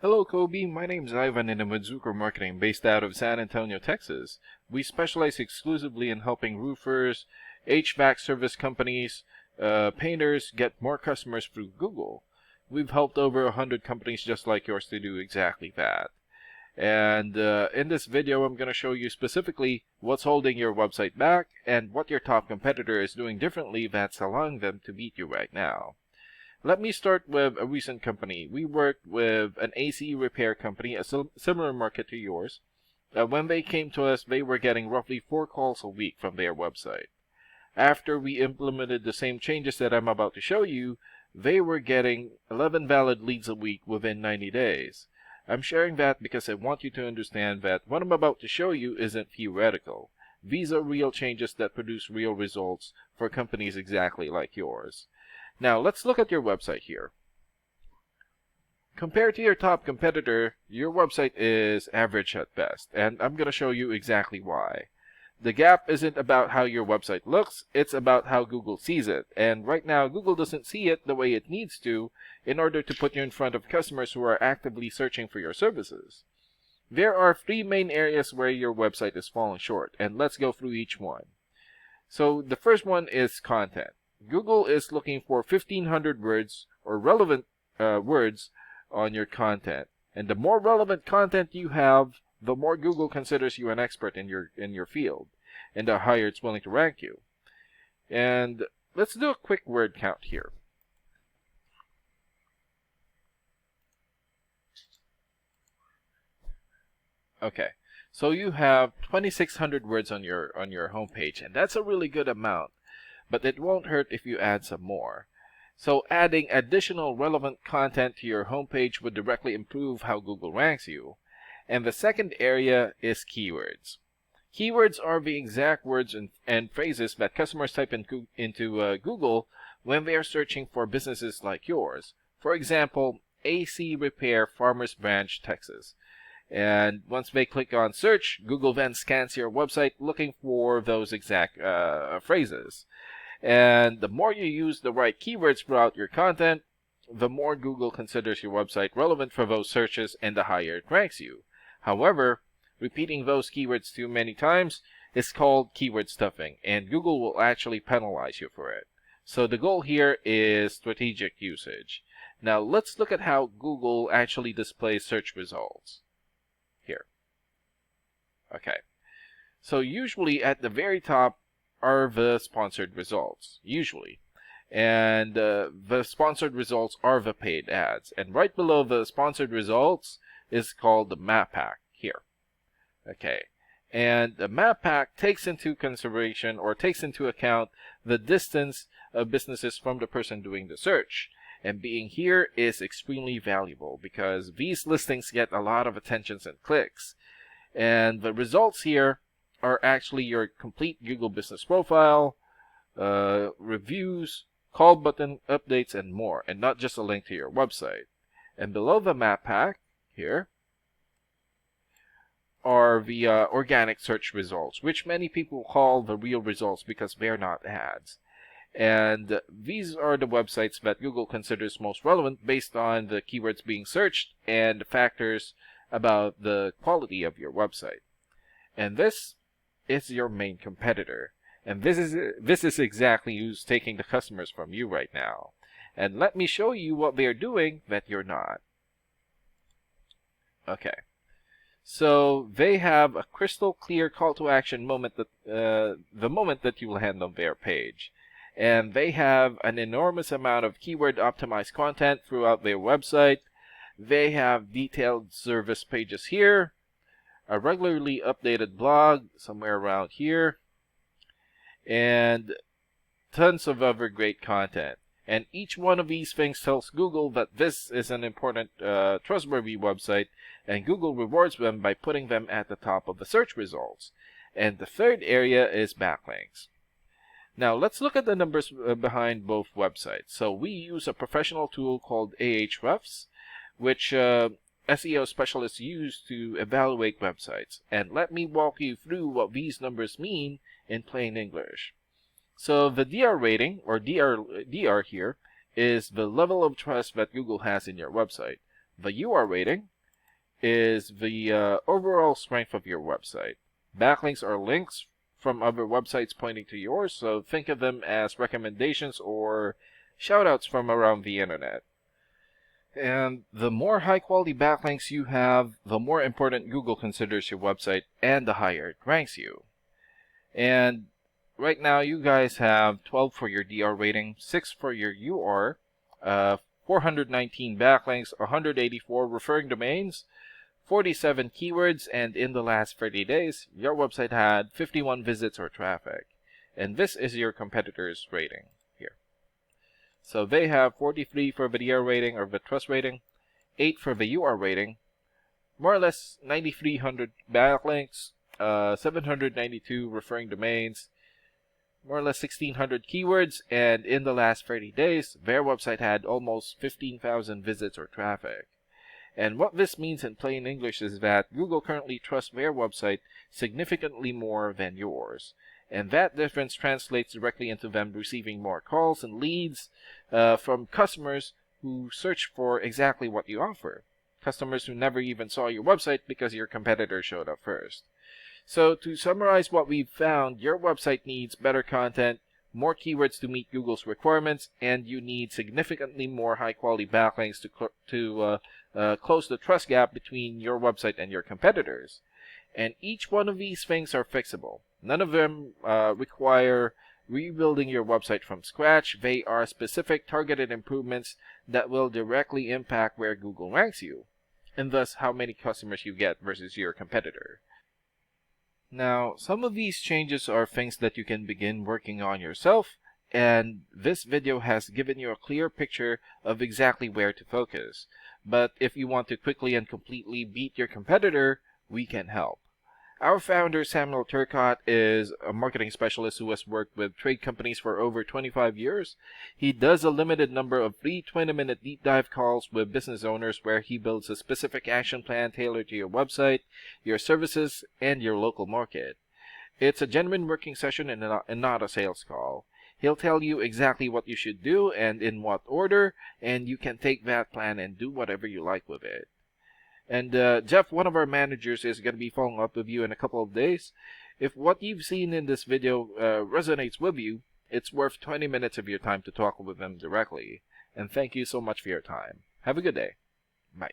Hello, Kobe. My name's Ivan and I'm with Zucker Marketing based out of San Antonio, Texas. We specialize exclusively in helping roofers, HVAC service companies, painters get more customers through Google. We've helped over 100 companies just like yours to do exactly that. And in this video, I'm going to show you specifically what's holding your website back and what your top competitor is doing differently that's allowing them to beat you right now. Let me start with a recent company. We worked with an AC repair company, a similar market to yours. When they came to us, they were getting roughly 4 calls a week from their website. After we implemented the same changes that I'm about to show you, they were getting 11 valid leads a week within 90 days. I'm sharing that because I want you to understand that what I'm about to show you isn't theoretical. These are real changes that produce real results for companies exactly like yours. Now, let's look at your website here. Compared to your top competitor, your website is average at best, and I'm going to show you exactly why. The gap isn't about how your website looks, it's about how Google sees it, and right now Google doesn't see it the way it needs to in order to put you in front of customers who are actively searching for your services. There are 3 main areas where your website is falling short, and let's go through each one. So the first one is content. Google is looking for 1,500 words or relevant words on your content. And the more relevant content you have, the more Google considers you an expert in your field, and the higher it's willing to rank you. And let's do a quick word count here. Okay, so you have 2,600 words on your homepage, and that's a really good amount. But it won't hurt if you add some more. So adding additional relevant content to your homepage would directly improve how Google ranks you. And the second area is keywords. Keywords are the exact words and phrases that customers type into Google when they are searching for businesses like yours. For example, AC Repair Farmers Branch, Texas. And once they click on search, Google then scans your website looking for those exact phrases. And the more you use the right keywords throughout your content, the more Google considers your website relevant for those searches and the higher it ranks you. However, repeating those keywords too many times is called keyword stuffing, and Google will actually penalize you for it. So the goal here is strategic usage. Now let's look at how Google actually displays search results. Here. Okay. So usually at the very top are the sponsored results, usually. And the sponsored results are the paid ads. And right below the sponsored results is called the map pack here. Okay. And the map pack takes into consideration or takes into account the distance of businesses from the person doing the search. And being here is extremely valuable because these listings get a lot of attentions and clicks. And the results here are actually your complete Google business profile, reviews, call button updates, and more, and not just a link to your website. And below the map pack here are the organic search results, which many people call the real results because they're not ads. And these are the websites that Google considers most relevant based on the keywords being searched and the factors about the quality of your website. And this is your main competitor. And this is exactly who's taking the customers from you right now. And let me show you what they're doing that you're not. Okay. So they have a crystal clear call to action moment that the moment that you land on their page. And they have an enormous amount of keyword optimized content throughout their website. They have detailed service pages here, a regularly updated blog somewhere around here, and tons of other great content. And each one of these things tells Google that this is an important, trustworthy website, and Google rewards them by putting them at the top of the search results. And the third area is backlinks. Now let's look at the numbers behind both websites. So we use a professional tool called Ahrefs, which SEO specialists use to evaluate websites. And let me walk you through what these numbers mean in plain English. So the DR rating, or DR here, is the level of trust that Google has in your website. The UR rating is the overall strength of your website. Backlinks are links from other websites pointing to yours, so think of them as recommendations or shoutouts from around the internet. And the more high-quality backlinks you have, the more important Google considers your website and the higher it ranks you. And right now, you guys have 12 for your DR rating, 6 for your UR, 419 backlinks, 184 referring domains, 47 keywords, and in the last 30 days, your website had 51 visits or traffic. And this is your competitor's rating here. So they have 43 for the DR rating or the trust rating, 8 for the UR rating, more or less 9,300 backlinks, 792 referring domains, more or less 1,600 keywords, and in the last 30 days, their website had almost 15,000 visits or traffic. And what this means in plain English is that Google currently trusts their website significantly more than yours. And that difference translates directly into them receiving more calls and leads from customers who search for exactly what you offer. Customers who never even saw your website because your competitor showed up first. So to summarize what we've found, your website needs better content, more keywords to meet Google's requirements, and you need significantly more high-quality backlinks to close the trust gap between your website and your competitors. And each one of these things are fixable. None of them require rebuilding your website from scratch. They are specific targeted improvements that will directly impact where Google ranks you, and thus how many customers you get versus your competitor. Now, some of these changes are things that you can begin working on yourself, and this video has given you a clear picture of exactly where to focus. But if you want to quickly and completely beat your competitor, we can help. Our founder, Samuel Turcott, is a marketing specialist who has worked with trade companies for over 25 years. He does a limited number of free 20-minute deep dive calls with business owners where he builds a specific action plan tailored to your website, your services, and your local market. It's a genuine working session and not a sales call. He'll tell you exactly what you should do and in what order, and you can take that plan and do whatever you like with it. And Jeff, one of our managers, is going to be following up with you in a couple of days. If what you've seen in this video resonates with you, it's worth 20 minutes of your time to talk with them directly. And thank you so much for your time. Have a good day. Bye.